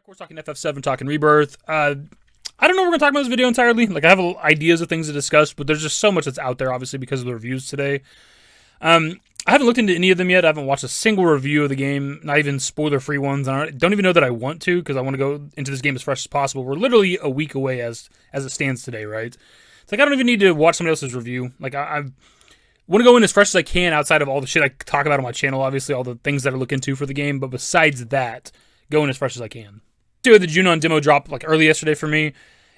We're talking FF7, talking Rebirth. I don't know what we're going to talk about in this video entirely. Like, I have ideas of things to discuss, but there's just so much that's out there, obviously, because of the reviews today. I haven't looked into any of them yet. I haven't watched a single review of the game, not even spoiler-free ones. I don't even know that I want to, because I want to go into this game as fresh as possible. We're literally a week away as it stands today, right? It's like, I don't even need to watch somebody else's review. Like, I want to go in as fresh as I can outside of all the shit I talk about on my channel, obviously, all the things that I look into for the game. But besides that, go in as fresh as I can. The Junon demo dropped like early yesterday for me.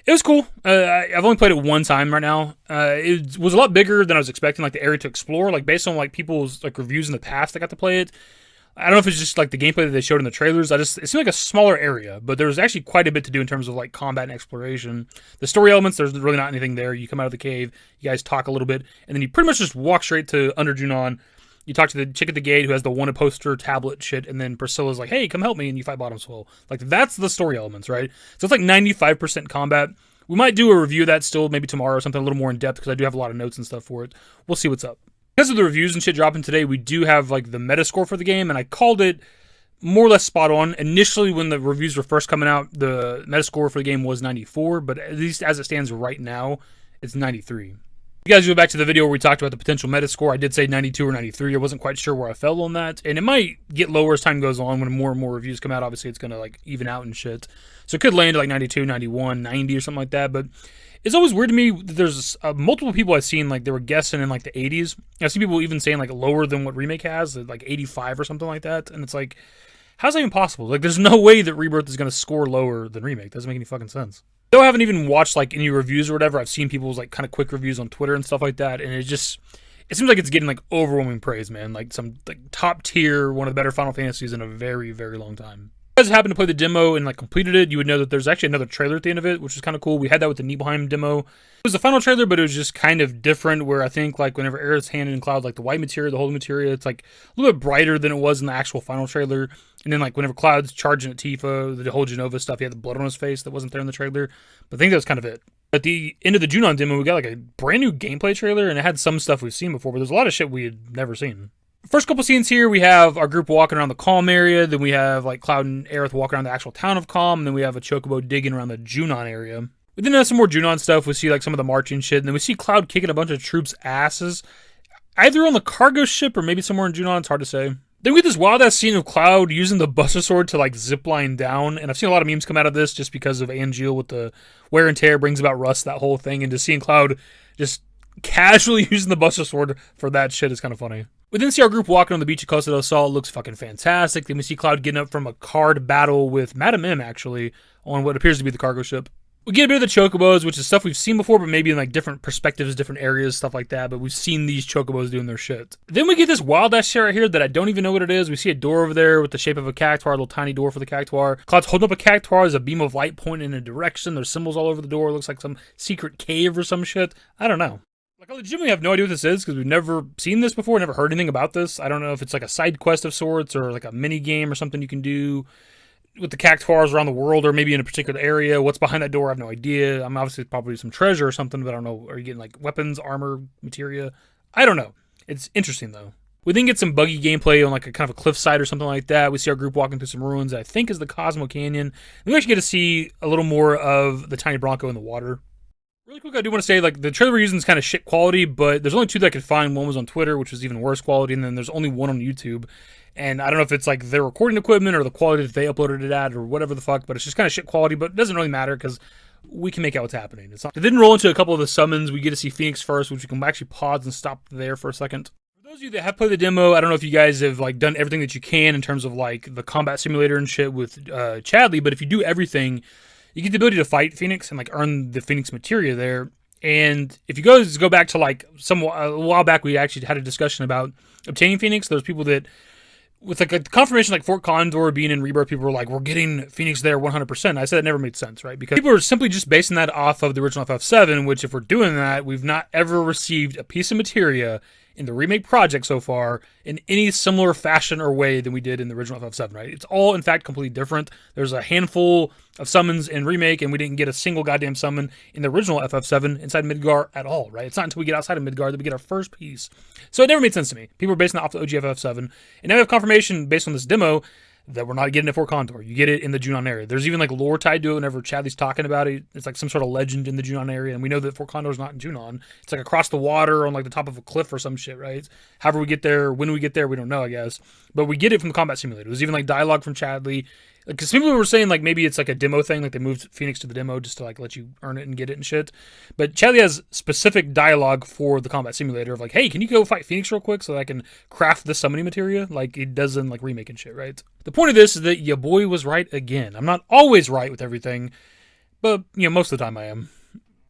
It was cool. I've only played it one time right now. It was a lot bigger than I was expecting, like the area to explore. Like based on like people's like reviews in the past, I got to play it. I don't know if it's just like the gameplay that they showed in the trailers. It seemed like a smaller area, but there was actually quite a bit to do in terms of like combat and exploration. The story elements, there's really not anything there. You come out of the cave, you guys talk a little bit, and then you pretty much just walk straight to under Junon. You talk to the chick at the gate who has the wanted poster tablet shit, and then Priscilla's like, hey, come help me, and you fight Bottom Swell. Like, that's the story elements, right? So it's like 95% combat. We might do a review of that still, maybe tomorrow or something a little more in depth, because I do have a lot of notes and stuff for it. We'll see what's up. Because of the reviews and shit dropping today, we do have, like, the Metascore for the game, and I called it more or less spot on. Initially, when the reviews were first coming out, the Metascore for the game was 94, but at least as it stands right now, it's 93. You guys go back to the video where we talked about the potential Metascore. I did say 92 or 93. I wasn't quite sure where I fell on that. And it might get lower as time goes on when more and more reviews come out. Obviously, it's going to like even out and shit. So it could land at like 92, 91, 90 or something like that. But it's always weird to me that there's multiple people I've seen like they were guessing in like the 80s. I've seen people even saying like lower than what Remake has, like 85 or something like that. And it's like, how's that even possible? Like there's no way that Rebirth is going to score lower than Remake. Doesn't make any fucking sense. Though I haven't even watched like any reviews or whatever, I've seen people's like kind of quick reviews on Twitter and stuff like that, and it seems like it's getting like overwhelming praise, man. Like some like top tier, one of the better Final Fantasies in a very, very long time. If you guys happened to play the demo and like completed it, you would know that there's actually another trailer at the end of it, which is kind of cool. We had that with the Nibelheim demo. It was the final trailer, but it was just kind of different. Where I think like whenever Aerith's handed in Cloud like the white materia, the holy materia, it's like a little bit brighter than it was in the actual final trailer. And then like whenever Cloud's charging at Tifa, the whole Genova stuff, he had the blood on his face that wasn't there in the trailer. But I think that was kind of it. At the end of the Junon demo, we got like a brand new gameplay trailer, and it had some stuff we've seen before, but there's a lot of shit we had never seen. First couple scenes here, we have our group walking around the Calm area, then we have like Cloud and Aerith walking around the actual town of Calm, and then we have a Chocobo digging around the Junon area. We then have some more Junon stuff. We see like some of the marching shit, and then we see Cloud kicking a bunch of troops' asses, either on the cargo ship or maybe somewhere in Junon. It's hard to say. Then we get this wild ass scene of Cloud using the Buster Sword to like zipline down, and I've seen a lot of memes come out of this just because of Angeal with the wear and tear brings about rust, that whole thing, and just seeing Cloud just casually using the Buster Sword for that shit is kind of funny. We then see our group walking on the beach of Costa del Sol. It looks fucking fantastic. Then we see Cloud getting up from a card battle with Madame M, actually, on what appears to be the cargo ship. We get a bit of the Chocobos, which is stuff we've seen before, but maybe in like different perspectives, different areas, stuff like that. But we've seen these Chocobos doing their shit. Then we get this wild ass shit right here that I don't even know what it is. We see a door over there with the shape of a cactuar, a little tiny door for the cactuar. Cloud's holding up a cactuar. There's a beam of light pointing in a direction. There's symbols all over the door. It looks like some secret cave or some shit. I don't know. Like, I legitimately have no idea what this is, because we've never seen this before, never heard anything about this. I don't know if it's like a side quest of sorts, or like a mini game or something you can do with the cactuars around the world, or maybe in a particular area. What's behind that door, I have no idea. I'm obviously probably some treasure or something, but I don't know. Are you getting like weapons, armor, materia? I don't know. It's interesting though. We then get some buggy gameplay on like a kind of a cliffside or something like that. We see our group walking through some ruins that I think is the Cosmo Canyon. And we actually get to see a little more of the tiny Bronco in the water. Really quick, I do want to say, like, the trailer we're using is kind of shit quality, but there's only two that I could find. One was on Twitter, which was even worse quality, and then there's only one on YouTube. And I don't know if it's, like, their recording equipment or the quality that they uploaded it at or whatever the fuck, but it's just kind of shit quality, but it doesn't really matter because we can make out what's happening. It didn't roll into a couple of the summons. We get to see Phoenix first, which we can actually pause and stop there for a second. For those of you that have played the demo, I don't know if you guys have, like, done everything that you can in terms of, like, the combat simulator and shit with Chadley, but if you do everything, you get the ability to fight Phoenix and, like, earn the Phoenix materia there. And if you guys go back to like a while back, we actually had a discussion about obtaining Phoenix. There's people that, with like a confirmation like Fort Condor being in Rebirth, people were like, we're getting Phoenix there 100%. I said it never made sense, right? Because people are simply just basing that off of the original FF7, which if we're doing that, we've not ever received a piece of materia in the remake project so far in any similar fashion or way than we did in the original FF7, right? It's all, in fact, completely different. There's a handful of summons in remake, and we didn't get a single goddamn summon in the original FF7 inside Midgar at all, right? It's not until we get outside of Midgar that we get our first piece. So it never made sense to me. People were basing it off the OG FF7, and now we have confirmation based on this demo that we're not getting it for Condor. You get it in the Junon area. There's even like lore tied to it whenever Chadley's talking about it. It's like some sort of legend in the Junon area, and we know that Fort Condor's not in Junon. It's like across the water on like the top of a cliff or some shit, right? However we get there, when we get there, we don't know, I guess. But we get it from the combat simulator. There's even like dialogue from Chadley. Because people were saying like maybe it's like a demo thing, like they moved Phoenix to the demo just to like let you earn it and get it and shit. But Chadley has specific dialogue for the combat simulator of like, hey, can you go fight Phoenix real quick so that I can craft the summoning materia like it does in like remake and shit, right? The point of this is that your boy was right again. I'm not always right with everything, but you know, most of the time I am.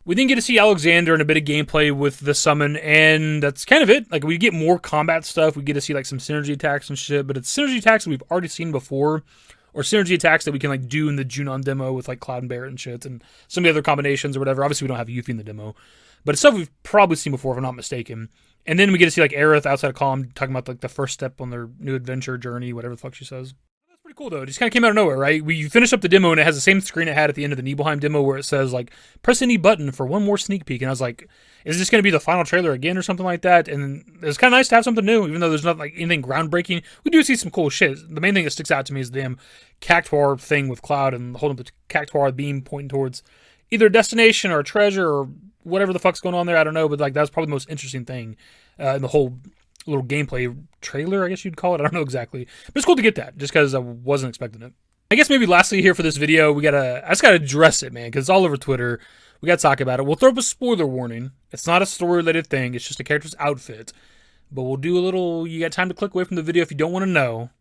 We didn't get to see Alexander and a bit of gameplay with the summon, and that's kind of it. Like, we get more combat stuff. We get to see like some synergy attacks and shit, but it's synergy attacks that we've already seen before, or synergy attacks that we can like do in the Junon demo with like Cloud and Barret and shit, and some of the other combinations or whatever. Obviously, we don't have Yuffie in the demo, but it's stuff we've probably seen before, if I'm not mistaken. And then we get to see like Aerith outside of Calm talking about like the first step on their new adventure journey, whatever the fuck she says. That's pretty cool though. It just kind of came out of nowhere, right? We finish up the demo and it has the same screen it had at the end of the Nibelheim demo where it says like press any button for one more sneak peek. And I was like, is this going to be the final trailer again or something like that? And it's kind of nice to have something new, even though there's not like anything groundbreaking. We do see some cool shit. The main thing that sticks out to me is the damn cactuar thing with Cloud and holding the cactuar beam pointing towards either a destination or a treasure or whatever the fuck's going on there. I don't know, but like that's probably the most interesting thing in the whole little gameplay trailer, I guess you'd call it. I don't know exactly, but it's cool to get that just because I wasn't expecting it. I guess maybe lastly here for this video, I just gotta address it, man, because it's all over Twitter. We gotta talk about it. We'll throw up a spoiler warning. It's not a story-related thing. It's just a character's outfit. But we'll do a little, you got time to click away from the video if you don't want to know.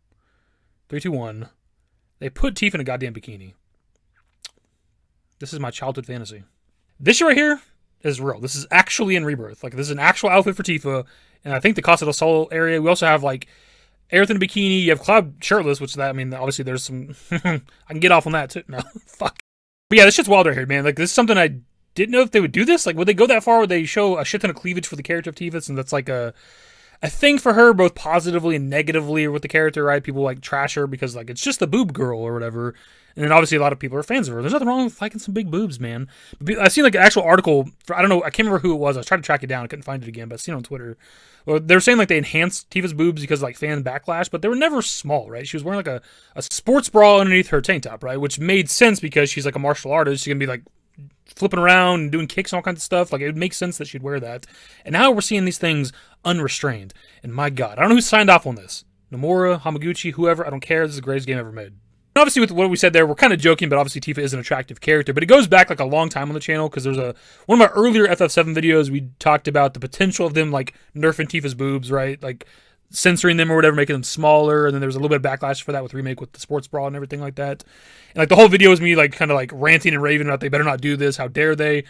3, 2, 1. They put Tifa in a goddamn bikini. This is my childhood fantasy. This shit right here is real. This is actually in Rebirth. Like, this is an actual outfit for Tifa. And I think the Casa del Sol area, we also have, like, Aerith in a bikini. You have Cloud shirtless, which, that, I mean, obviously there's some... I can get off on that, too. No, fuck. But yeah, this shit's wild right here, man. Like, this is something I didn't know if they would do this. Like, would they go that far? Would they show a shit ton of cleavage for the character of Tifa? And that's, like, a thing for her, both positively and negatively with the character, right? People, like, trash her because, like, it's just the boob girl or whatever. And then obviously a lot of people are fans of her. There's nothing wrong with liking some big boobs, man. I've seen like an actual article, I don't know, I can't remember who it was. I was trying to track it down. I couldn't find it again, but I've seen it on Twitter. Well, they were saying like they enhanced Tifa's boobs because of like fan backlash, but they were never small, right? She was wearing like a sports bra underneath her tank top, right? Which made sense because she's like a martial artist. She's going to be like flipping around and doing kicks and all kinds of stuff. Like it would make sense that she'd wear that. And now we're seeing these things unrestrained. And my God, I don't know who signed off on this. Nomura, Hamaguchi, whoever, I don't care. This is the greatest game ever made. And obviously, with what we said there, we're kind of joking, but obviously Tifa is an attractive character. But it goes back like a long time on the channel because there's one of my earlier FF7 videos. We talked about the potential of them like nerfing Tifa's boobs, right? Like censoring them or whatever, making them smaller. And then there was a little bit of backlash for that with remake with the sports bra and everything like that. And like the whole video is me like kind of like ranting and raving about they better not do this. How dare they?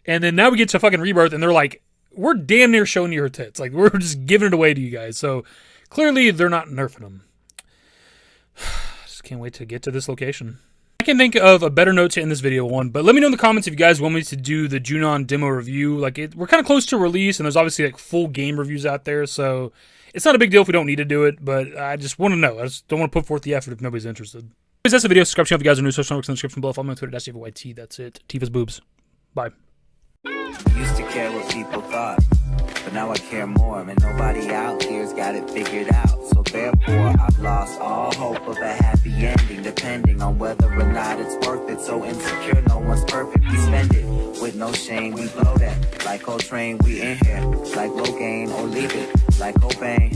And then now we get to fucking Rebirth, and they're like, we're damn near showing you her tits. Like we're just giving it away to you guys. So clearly they're not nerfing them. Can't wait to get to this location. I can think of a better note to end this video on, but let me know in the comments if you guys want me to do the Junon demo review. Like, we're kind of close to release, and there's obviously like full game reviews out there, so it's not a big deal if we don't need to do it, but I just want to know. I just don't want to put forth the effort if nobody's interested. Anyways, that's the video. Subscribe channel if you guys are new. Social networks in the description below. Follow me on Twitter, @DaveYT. That's it. Tifa's boobs. Bye. Used to care what people thought, but now I care more, and nobody out here's got it figured out. So therefore, I've lost all hope of a happy ending, depending on whether or not it's worth it. So insecure, no one's perfect. We spend it with no shame. We blow that like Coltrane. We in here like Logain, or leave it like Cobain.